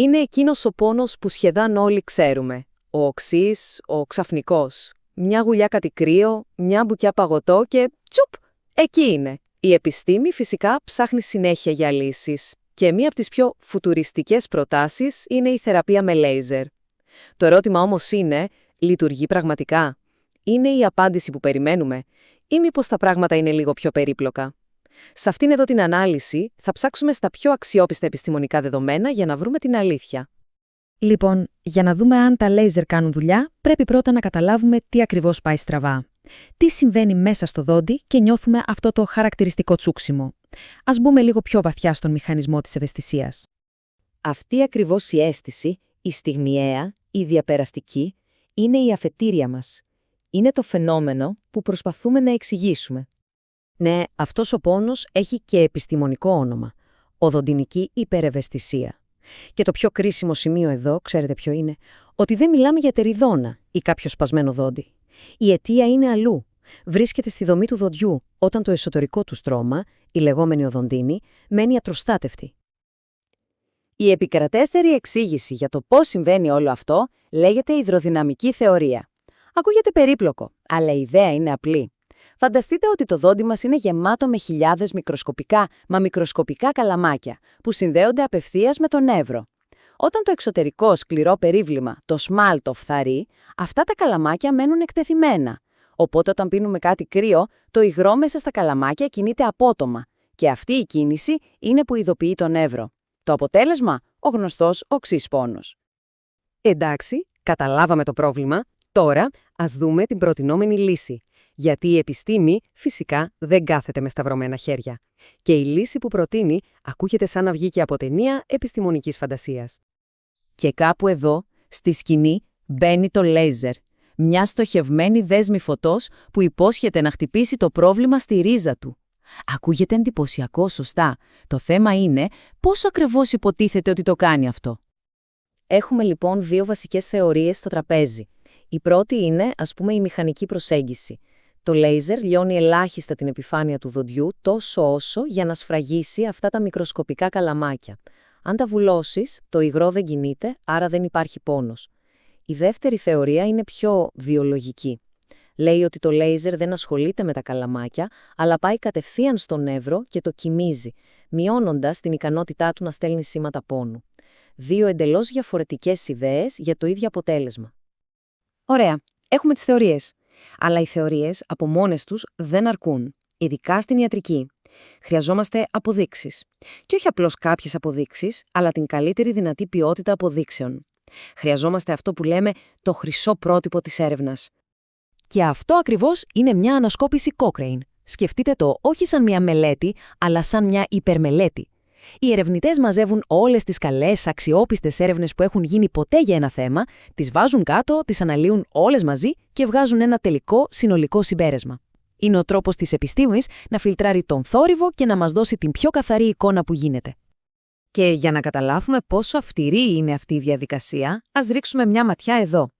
Είναι εκείνος ο πόνος που σχεδόν όλοι ξέρουμε. Ο οξύς, ο ξαφνικός. Μια γουλιά κάτι κρύο, μια μπουκιά παγωτό και τσουπ, εκεί είναι. Η επιστήμη φυσικά ψάχνει συνέχεια για λύσεις. Και μία από τις πιο φουτουριστικές προτάσεις είναι η θεραπεία με λέιζερ. Το ερώτημα όμως είναι, λειτουργεί πραγματικά? Είναι η απάντηση που περιμένουμε ή μήπως τα πράγματα είναι λίγο πιο περίπλοκα? Σε αυτήν εδώ την ανάλυση θα ψάξουμε στα πιο αξιόπιστα επιστημονικά δεδομένα για να βρούμε την αλήθεια. Λοιπόν, για να δούμε αν τα λέιζερ κάνουν δουλειά, πρέπει πρώτα να καταλάβουμε τι ακριβώς πάει στραβά. Τι συμβαίνει μέσα στο δόντι και νιώθουμε αυτό το χαρακτηριστικό τσούξιμο. Ας μπούμε λίγο πιο βαθιά στον μηχανισμό της ευαισθησίας. Αυτή ακριβώς η αίσθηση, η στιγμιαία, η διαπεραστική, είναι η αφετήρια μας. Είναι το φαινόμενο που προσπαθούμε να εξηγήσουμε. Ναι, αυτός ο πόνος έχει και επιστημονικό όνομα. Οδοντινική υπερευαισθησία. Και το πιο κρίσιμο σημείο εδώ, ξέρετε ποιο είναι? Ότι δεν μιλάμε για τεριδόνα ή κάποιο σπασμένο δόντι. Η αιτία είναι αλλού. Βρίσκεται στη δομή του δοντιού, όταν το εσωτερικό του στρώμα, η λεγόμενη οδοντίνη, μένει ατροστάτευτη. Η επικρατέστερη εξήγηση για το πώς συμβαίνει όλο αυτό λέγεται υδροδυναμική θεωρία. Ακούγεται περίπλοκο, αλλά η ιδέα είναι απλή. Φανταστείτε ότι το δόντι μας είναι γεμάτο με χιλιάδες μικροσκοπικά καλαμάκια που συνδέονται απευθείας με το νεύρο. Όταν το εξωτερικό σκληρό περίβλημα, το σμάλτο, φθαρεί, αυτά τα καλαμάκια μένουν εκτεθειμένα. Οπότε όταν πίνουμε κάτι κρύο, το υγρό μέσα στα καλαμάκια κινείται απότομα και αυτή η κίνηση είναι που ειδοποιεί το νεύρο. Το αποτέλεσμα, ο γνωστός οξύς πόνος. Εντάξει, καταλάβαμε το πρόβλημα. Τώρα ας δούμε την προτινόμενη λύση. Γιατί η επιστήμη φυσικά δεν κάθεται με σταυρωμένα χέρια. Και η λύση που προτείνει ακούγεται σαν να βγήκε από ταινία επιστημονικής φαντασίας. Και κάπου εδώ, στη σκηνή, μπαίνει το λέιζερ. Μια στοχευμένη δέσμη φωτός που υπόσχεται να χτυπήσει το πρόβλημα στη ρίζα του. Ακούγεται εντυπωσιακό, σωστά. Το θέμα είναι πώς ακριβώς υποτίθεται ότι το κάνει αυτό. Έχουμε λοιπόν δύο βασικές θεωρίες στο τραπέζι. Η πρώτη είναι, η μηχανική προσέγγιση. Το λέιζερ λιώνει ελάχιστα την επιφάνεια του δοντιού τόσο όσο για να σφραγίσει αυτά τα μικροσκοπικά καλαμάκια. Αν τα βουλώσεις, το υγρό δεν κινείται, άρα δεν υπάρχει πόνος. Η δεύτερη θεωρία είναι πιο βιολογική. Λέει ότι το λέιζερ δεν ασχολείται με τα καλαμάκια, αλλά πάει κατευθείαν στο νεύρο και το κοιμίζει, μειώνοντας την ικανότητά του να στέλνει σήματα πόνου. Δύο εντελώς διαφορετικές ιδέες για το ίδιο αποτέλεσμα. Ωραία, έχουμε τις θεωρίες. Αλλά οι θεωρίες από μόνες τους δεν αρκούν, ειδικά στην ιατρική. Χρειαζόμαστε αποδείξεις. Και όχι απλώς κάποιες αποδείξεις, αλλά την καλύτερη δυνατή ποιότητα αποδείξεων. Χρειαζόμαστε αυτό που λέμε το χρυσό πρότυπο της έρευνας. Και αυτό ακριβώς είναι μια ανασκόπηση Cochrane. Σκεφτείτε το όχι σαν μια μελέτη, αλλά σαν μια υπερμελέτη. Οι ερευνητές μαζεύουν όλες τις καλές, αξιόπιστες έρευνες που έχουν γίνει ποτέ για ένα θέμα, τις βάζουν κάτω, τις αναλύουν όλες μαζί και βγάζουν ένα τελικό συνολικό συμπέρασμα. Είναι ο τρόπος της επιστήμης να φιλτράρει τον θόρυβο και να μας δώσει την πιο καθαρή εικόνα που γίνεται. Και για να καταλάβουμε πόσο αυστηρή είναι αυτή η διαδικασία, ας ρίξουμε μια ματιά εδώ.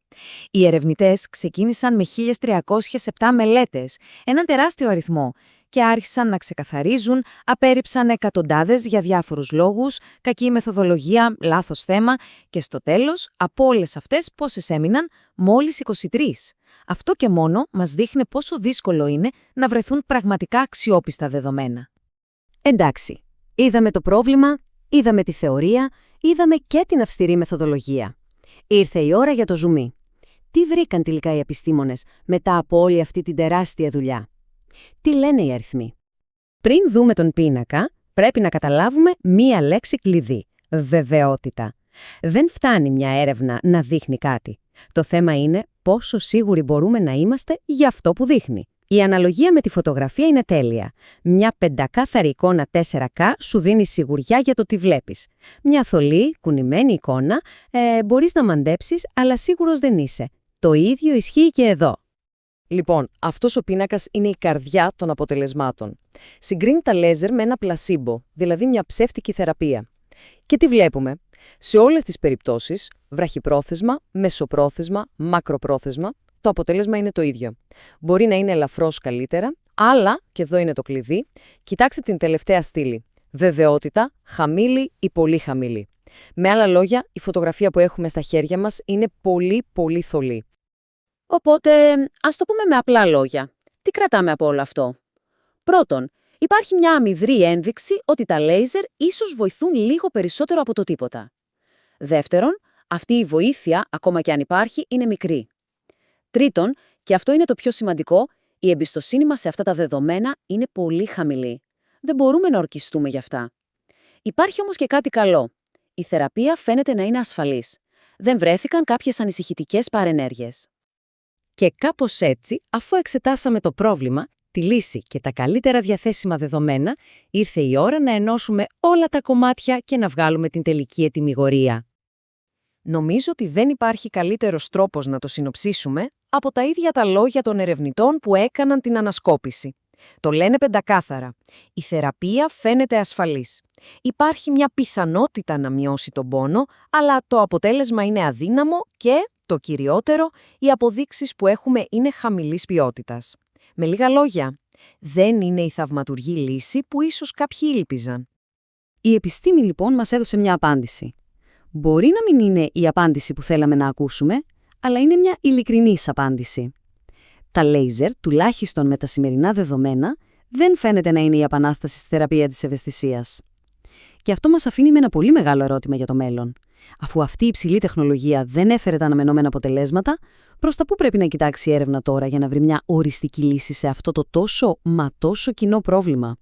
Οι ερευνητές ξεκίνησαν με 1.307 μελέτες, έναν τεράστιο αριθμό, και άρχισαν να ξεκαθαρίζουν, απέρριψαν εκατοντάδες για διάφορους λόγους, κακή μεθοδολογία, λάθος θέμα και στο τέλος, από όλες αυτές πόσες έμειναν? Μόλις 23. Αυτό και μόνο μας δείχνει πόσο δύσκολο είναι να βρεθούν πραγματικά αξιόπιστα δεδομένα. Εντάξει, είδαμε το πρόβλημα, είδαμε τη θεωρία, είδαμε και την αυστηρή μεθοδολογία. Ήρθε η ώρα για το ζουμί. Τι βρήκαν τελικά οι επιστήμονες μετά από όλη αυτή την τεράστια δουλειά? Τι λένε οι αριθμοί? Πριν δούμε τον πίνακα, πρέπει να καταλάβουμε μία λέξη κλειδί. Βεβαιότητα. Δεν φτάνει μια έρευνα να δείχνει κάτι. Το θέμα είναι πόσο σίγουροι μπορούμε να είμαστε για αυτό που δείχνει. Η αναλογία με τη φωτογραφία είναι τέλεια. Μια πεντακάθαρη εικόνα 4K σου δίνει σιγουριά για το τι βλέπεις. Μια θολή, κουνημένη εικόνα, μπορείς να μαντέψεις, αλλά σίγουρος δεν είσαι. Το ίδιο ισχύει και εδώ. Λοιπόν, αυτός ο πίνακας είναι η καρδιά των αποτελεσμάτων. Συγκρίνει τα λέιζερ με ένα πλασίμπο, δηλαδή μια ψεύτικη θεραπεία. Και τι βλέπουμε? Σε όλες τις περιπτώσεις, βραχυπρόθεσμα, μεσοπρόθεσμα, μακροπρόθεσμα, το αποτέλεσμα είναι το ίδιο. Μπορεί να είναι ελαφρώς καλύτερα, αλλά, και εδώ είναι το κλειδί, κοιτάξτε την τελευταία στήλη. Βεβαιότητα, χαμηλή ή πολύ χαμηλή. Με άλλα λόγια, η φωτογραφία που έχουμε στα χέρια μας είναι πολύ, πολύ θολή. Οπότε, ας το πούμε με απλά λόγια. Τι κρατάμε από όλο αυτό? Πρώτον, υπάρχει μια αμυδρή ένδειξη ότι τα λέιζερ ίσως βοηθούν λίγο περισσότερο από το τίποτα. Δεύτερον, αυτή η βοήθεια, ακόμα και αν υπάρχει, είναι μικρή. Τρίτον, και αυτό είναι το πιο σημαντικό, η εμπιστοσύνη μας σε αυτά τα δεδομένα είναι πολύ χαμηλή. Δεν μπορούμε να ορκιστούμε γι' αυτά. Υπάρχει όμως και κάτι καλό. Η θεραπεία φαίνεται να είναι ασφαλής. Δεν βρέθηκαν κάποιες ανησυχητικές παρενέργειες. Και κάπως έτσι, αφού εξετάσαμε το πρόβλημα, τη λύση και τα καλύτερα διαθέσιμα δεδομένα, ήρθε η ώρα να ενώσουμε όλα τα κομμάτια και να βγάλουμε την τελική ετυμηγορία. Νομίζω ότι δεν υπάρχει καλύτερος τρόπος να το συνοψίσουμε από τα ίδια τα λόγια των ερευνητών που έκαναν την ανασκόπηση. Το λένε πεντακάθαρα. Η θεραπεία φαίνεται ασφαλής. Υπάρχει μια πιθανότητα να μειώσει τον πόνο, αλλά το αποτέλεσμα είναι αδύναμο και, το κυριότερο, οι αποδείξεις που έχουμε είναι χαμηλής ποιότητας. Με λίγα λόγια, δεν είναι η θαυματουργή λύση που ίσως κάποιοι ήλπιζαν. Η επιστήμη λοιπόν μας έδωσε μια απάντηση. Μπορεί να μην είναι η απάντηση που θέλαμε να ακούσουμε, αλλά είναι μια ειλικρινής απάντηση. Τα λέιζερ, τουλάχιστον με τα σημερινά δεδομένα, δεν φαίνεται να είναι η επανάσταση στη θεραπεία της ευαισθησίας. Και αυτό μας αφήνει με ένα πολύ μεγάλο ερώτημα για το μέλλον. Αφού αυτή η υψηλή τεχνολογία δεν έφερε τα αναμενόμενα αποτελέσματα, προς τα πού πρέπει να κοιτάξει η έρευνα τώρα για να βρει μια οριστική λύση σε αυτό το τόσο κοινό πρόβλημα?